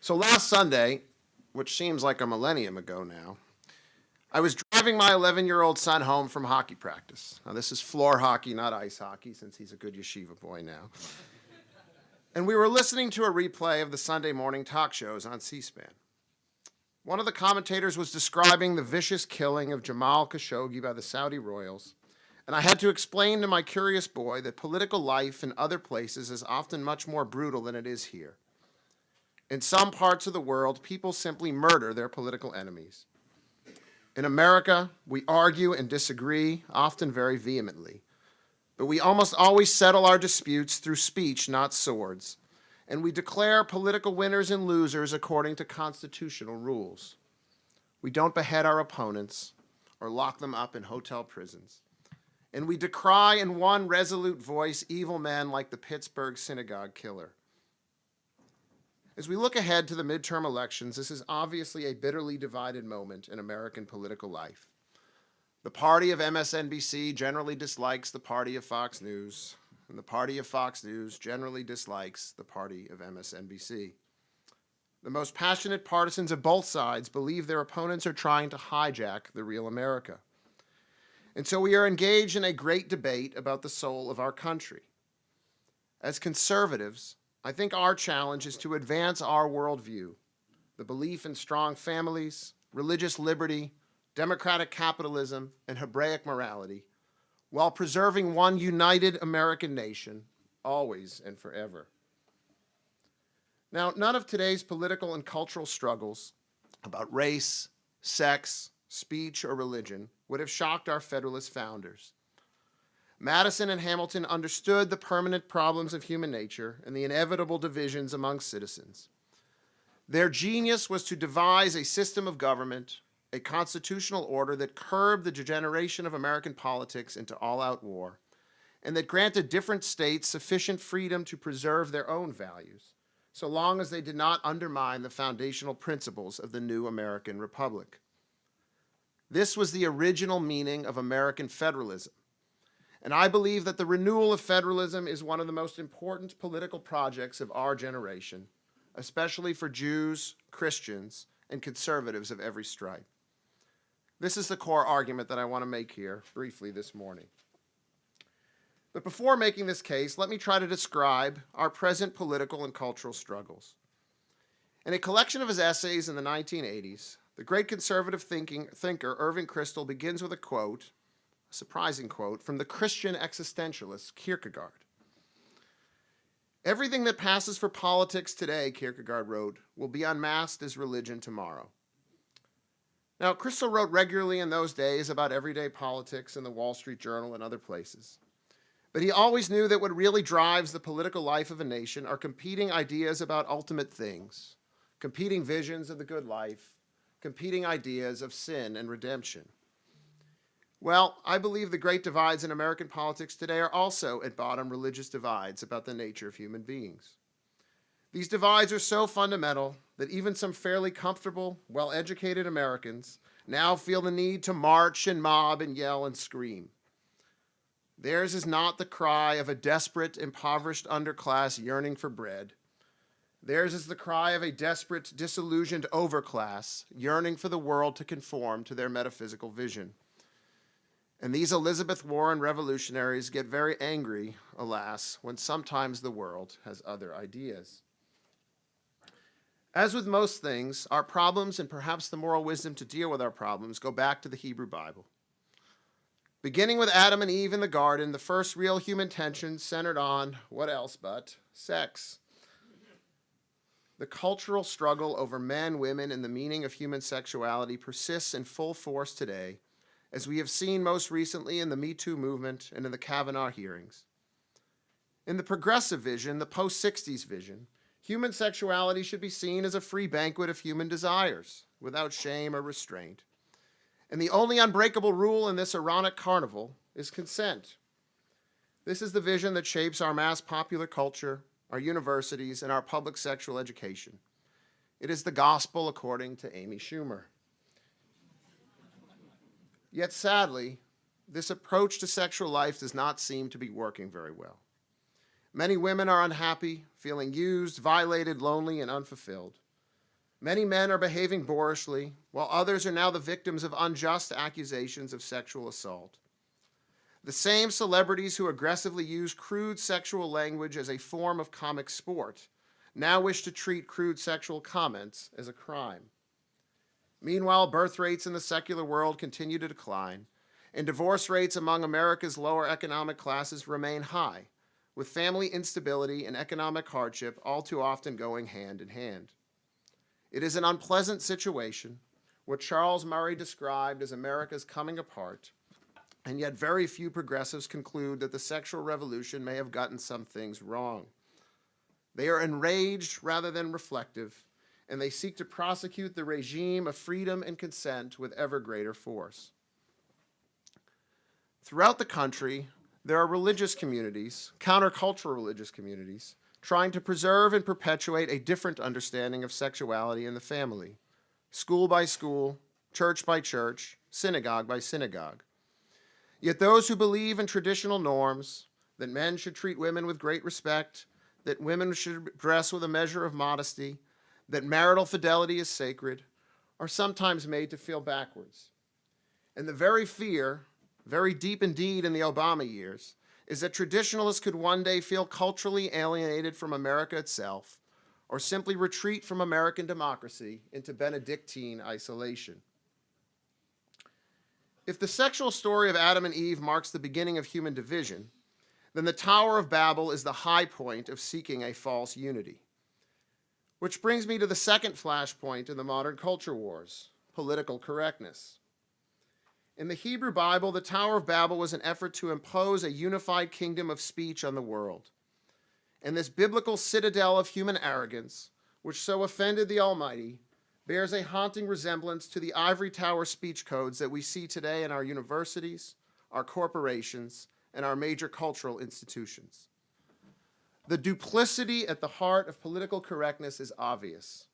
So last Sunday, which seems like a millennium ago now, I was driving my 11-year-old son home from hockey practice. Now, this is floor hockey, not ice hockey, since he's a good yeshiva boy now. And we were listening to a replay of the Sunday morning talk shows on C-SPAN. One of the commentators was describing the vicious killing of Jamal Khashoggi by the Saudi royals, and I had to explain to my curious boy that political life in other places is often much more brutal than it is here. In some parts of the world, people simply murder their political enemies. In America, we argue and disagree, often very vehemently. But we almost always settle our disputes through speech, not swords. And we declare political winners and losers according to constitutional rules. We don't behead our opponents or lock them up in hotel prisons. And we decry in one resolute voice evil men like the Pittsburgh synagogue killer. As we look ahead to the midterm elections, this is obviously a bitterly divided moment in American political life. The party of MSNBC generally dislikes the party of Fox News, and the party of Fox News generally dislikes the party of MSNBC. The most passionate partisans of both sides believe their opponents are trying to hijack the real America. And so we are engaged in a great debate about the soul of our country. As conservatives, I think our challenge is to advance our worldview, the belief in strong families, religious liberty, democratic capitalism, and Hebraic morality, while preserving one united American nation, always and forever. Now, none of today's political and cultural struggles about race, sex, speech, or religion would have shocked our Federalist founders. Madison and Hamilton understood the permanent problems of human nature and the inevitable divisions among citizens. Their genius was to devise a system of government, a constitutional order that curbed the degeneration of American politics into all-out war, and that granted different states sufficient freedom to preserve their own values, so long as they did not undermine the foundational principles of the new American Republic. This was the original meaning of American federalism. And I believe that the renewal of federalism is one of the most important political projects of our generation, especially for Jews, Christians, and conservatives of every stripe. This is the core argument that I want to make here briefly this morning. But before making this case, let me try to describe our present political and cultural struggles. In a collection of his essays in the 1980s, the great conservative thinker Irving Kristol begins with a quote, surprising quote, from the Christian existentialist Kierkegaard. Everything that passes for politics today, Kierkegaard wrote, will be unmasked as religion tomorrow. Now, Kristol wrote regularly in those days about everyday politics in the Wall Street Journal and other places. But he always knew that what really drives the political life of a nation are competing ideas about ultimate things, competing visions of the good life, competing ideas of sin and redemption. Well, I believe the great divides in American politics today are also, at bottom, religious divides about the nature of human beings. These divides are so fundamental that even some fairly comfortable, well-educated Americans now feel the need to march and mob and yell and scream. Theirs is not the cry of a desperate, impoverished underclass yearning for bread. Theirs is the cry of a desperate, disillusioned overclass yearning for the world to conform to their metaphysical vision. And these Elizabeth Warren revolutionaries get very angry, alas, when sometimes the world has other ideas. As with most things, our problems and perhaps the moral wisdom to deal with our problems go back to the Hebrew Bible. Beginning with Adam and Eve in the garden, the first real human tension centered on, what else but, sex. The cultural struggle over men, women, and the meaning of human sexuality persists in full force today, as we have seen most recently in the Me Too movement and in the Kavanaugh hearings. In the progressive vision, the post-60s vision, human sexuality should be seen as a free banquet of human desires, without shame or restraint. And the only unbreakable rule in this ironic carnival is consent. This is the vision that shapes our mass popular culture, our universities, and our public sexual education. It is the gospel according to Amy Schumer. Yet sadly, this approach to sexual life does not seem to be working very well. Many women are unhappy, feeling used, violated, lonely, and unfulfilled. Many men are behaving boorishly, while others are now the victims of unjust accusations of sexual assault. The same celebrities who aggressively use crude sexual language as a form of comic sport now wish to treat crude sexual comments as a crime. Meanwhile, birth rates in the secular world continue to decline, and divorce rates among America's lower economic classes remain high, with family instability and economic hardship all too often going hand in hand. It is an unpleasant situation, what Charles Murray described as America's coming apart, and yet very few progressives conclude that the sexual revolution may have gotten some things wrong. They are enraged rather than reflective, and they seek to prosecute the regime of freedom and consent with ever greater force. Throughout the country, there are religious communities, countercultural religious communities, trying to preserve and perpetuate a different understanding of sexuality in the family, school by school, church by church, synagogue by synagogue. Yet those who believe in traditional norms, that men should treat women with great respect, that women should dress with a measure of modesty, that marital fidelity is sacred, are sometimes made to feel backwards. And the very fear, very deep indeed in the Obama years, is that traditionalists could one day feel culturally alienated from America itself, or simply retreat from American democracy into Benedictine isolation. If the sexual story of Adam and Eve marks the beginning of human division, then the Tower of Babel is the high point of seeking a false unity. Which brings me to the second flashpoint in the modern culture wars, political correctness. In the Hebrew Bible, the Tower of Babel was an effort to impose a unified kingdom of speech on the world. And this biblical citadel of human arrogance, which so offended the Almighty, bears a haunting resemblance to the ivory tower speech codes that we see today in our universities, our corporations, and our major cultural institutions. The duplicity at the heart of political correctness is obvious.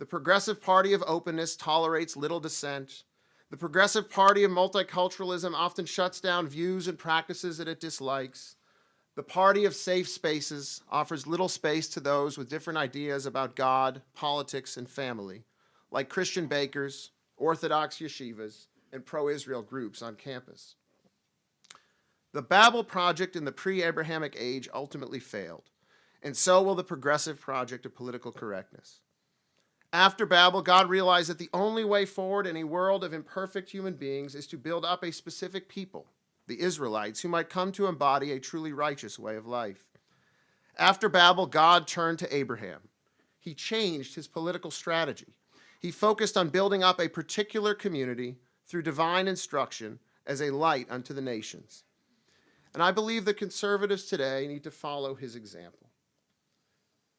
The Progressive Party of openness tolerates little dissent. The Progressive Party of multiculturalism often shuts down views and practices that it dislikes. The Party of safe spaces offers little space to those with different ideas about God, politics, and family, like Christian bakers, Orthodox yeshivas, and pro-Israel groups on campus. The Babel project in the pre-Abrahamic age ultimately failed, and so will the progressive project of political correctness. After Babel, God realized that the only way forward in a world of imperfect human beings is to build up a specific people, the Israelites, who might come to embody a truly righteous way of life. After Babel, God turned to Abraham. He changed his political strategy. He focused on building up a particular community through divine instruction as a light unto the nations. And I believe that conservatives today need to follow his example.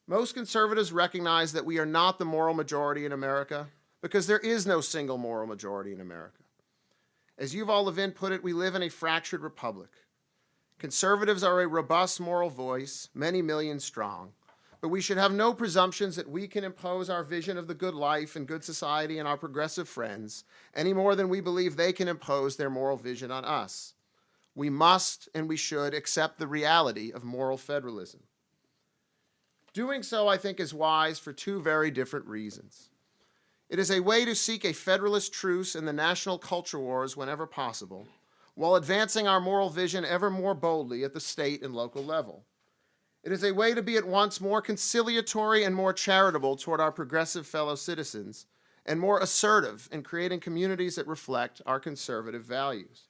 Most conservatives recognize that we are not the moral majority in America because there is no single moral majority in America. As Yuval Levin put it, we live in a fractured republic. Conservatives are a robust moral voice, many millions strong, but we should have no presumptions that we can impose our vision of the good life and good society on our progressive friends any more than we believe they can impose their moral vision on us. We must and we should accept the reality of moral federalism. Doing so, I think, is wise for two very different reasons. It is a way to seek a federalist truce in the national culture wars whenever possible, while advancing our moral vision ever more boldly at the state and local level. It is a way to be at once more conciliatory and more charitable toward our progressive fellow citizens, and more assertive in creating communities that reflect our conservative values.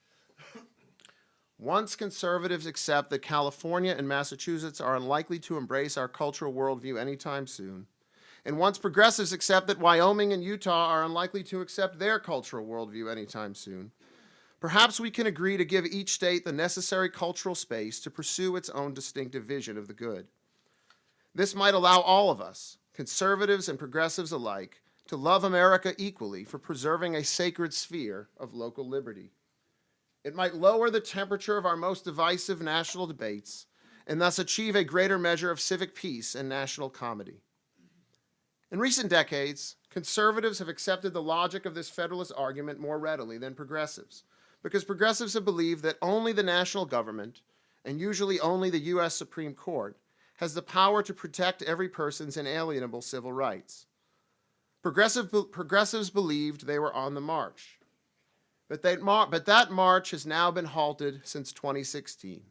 Once conservatives accept that California and Massachusetts are unlikely to embrace our cultural worldview anytime soon, and once progressives accept that Wyoming and Utah are unlikely to accept their cultural worldview anytime soon, perhaps we can agree to give each state the necessary cultural space to pursue its own distinctive vision of the good. This might allow all of us, conservatives and progressives alike, to love America equally for preserving a sacred sphere of local liberty. It might lower the temperature of our most divisive national debates and thus achieve a greater measure of civic peace and national comity. In recent decades, conservatives have accepted the logic of this federalist argument more readily than progressives, because progressives have believed that only the national government, and usually only the U.S. Supreme Court, has the power to protect every person's inalienable civil rights. Progressives believed they were on the march. But that march has now been halted since 2016.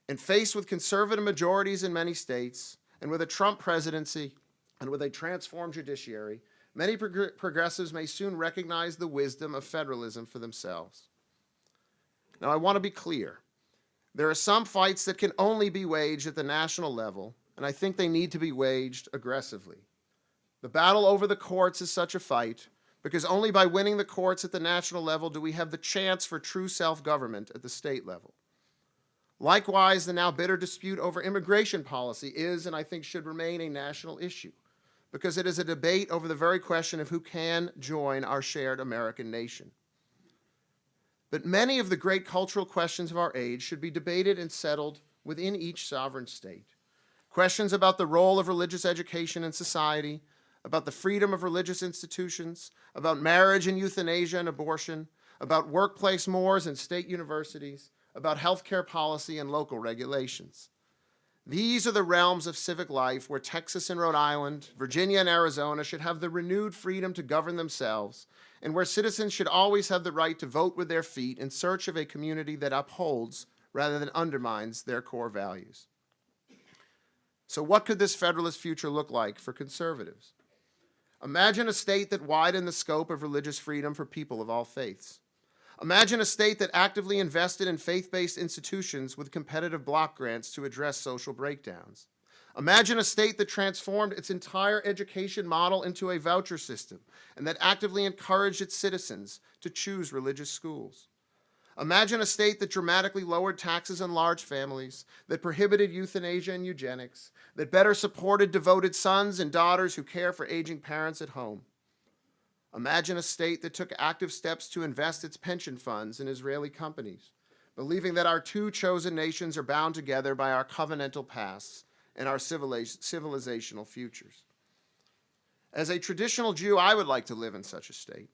And faced with conservative majorities in many states, and with a Trump presidency, and with a transformed judiciary, many progressives may soon recognize the wisdom of federalism for themselves. Now, I want to be clear. There are some fights that can only be waged at the national level, and I think they need to be waged aggressively. The battle over the courts is such a fight, because only by winning the courts at the national level do we have the chance for true self-government at the state level. Likewise, the now bitter dispute over immigration policy is, and I think should remain, a national issue, because it is a debate over the very question of who can join our shared American nation. But many of the great cultural questions of our age should be debated and settled within each sovereign state. Questions about the role of religious education in society, about the freedom of religious institutions, about marriage and euthanasia and abortion, about workplace mores and state universities, about healthcare policy and local regulations. These are the realms of civic life where Texas and Rhode Island, Virginia and Arizona should have the renewed freedom to govern themselves, and where citizens should always have the right to vote with their feet in search of a community that upholds rather than undermines their core values. So what could this federalist future look like for conservatives? Imagine a state that widened the scope of religious freedom for people of all faiths. Imagine a state that actively invested in faith-based institutions with competitive block grants to address social breakdowns. Imagine a state that transformed its entire education model into a voucher system and that actively encouraged its citizens to choose religious schools. Imagine a state that dramatically lowered taxes on large families, that prohibited euthanasia and eugenics, that better supported devoted sons and daughters who care for aging parents at home. Imagine a state that took active steps to invest its pension funds in Israeli companies, believing that our two chosen nations are bound together by our covenantal pasts and our civilizational futures. As a traditional Jew, I would like to live in such a state.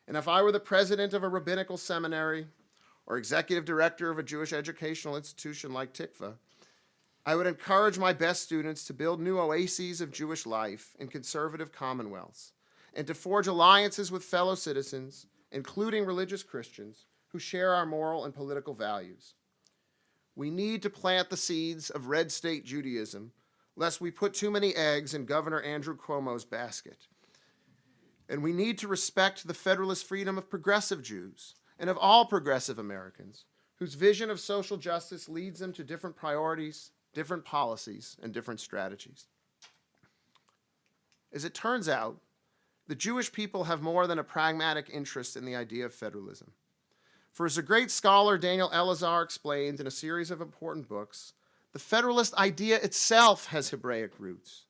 And if I were the president of a rabbinical seminary or executive director of a Jewish educational institution like Tikvah, I would encourage my best students to build new oases of Jewish life in conservative commonwealths and to forge alliances with fellow citizens, including religious Christians, who share our moral and political values. We need to plant the seeds of red state Judaism, lest we put too many eggs in Governor Andrew Cuomo's basket. And we need to respect the federalist freedom of progressive Jews and of all progressive Americans, whose vision of social justice leads them to different priorities, different policies, and different strategies. As it turns out, the Jewish people have more than a pragmatic interest in the idea of federalism. For as a great scholar, Daniel Elazar, explained in a series of important books, the federalist idea itself has Hebraic roots,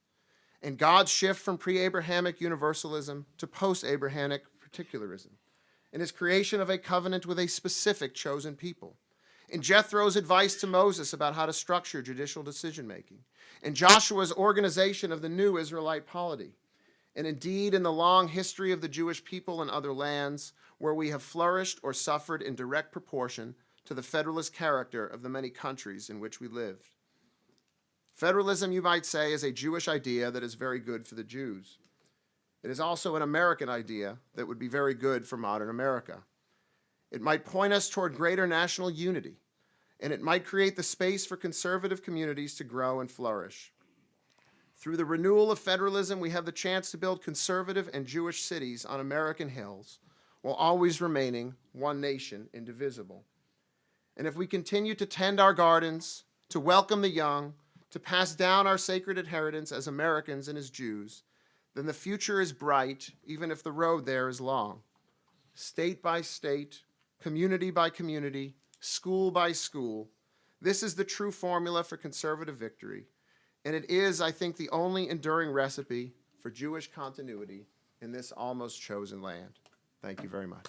and God's shift from pre-Abrahamic universalism to post-Abrahamic particularism, in his creation of a covenant with a specific chosen people, in Jethro's advice to Moses about how to structure judicial decision-making, in Joshua's organization of the new Israelite polity, and indeed in the long history of the Jewish people in other lands where we have flourished or suffered in direct proportion to the federalist character of the many countries in which we lived. Federalism, you might say, is a Jewish idea that is very good for the Jews. It is also an American idea that would be very good for modern America. It might point us toward greater national unity, and it might create the space for conservative communities to grow and flourish. Through the renewal of federalism, we have the chance to build conservative and Jewish cities on American hills, while always remaining one nation, indivisible. And if we continue to tend our gardens, to welcome the young, to pass down our sacred inheritance as Americans and as Jews, then the future is bright, even if the road there is long. State by state, community by community, school by school, this is the true formula for conservative victory. And it is, I think, the only enduring recipe for Jewish continuity in this almost chosen land. Thank you very much.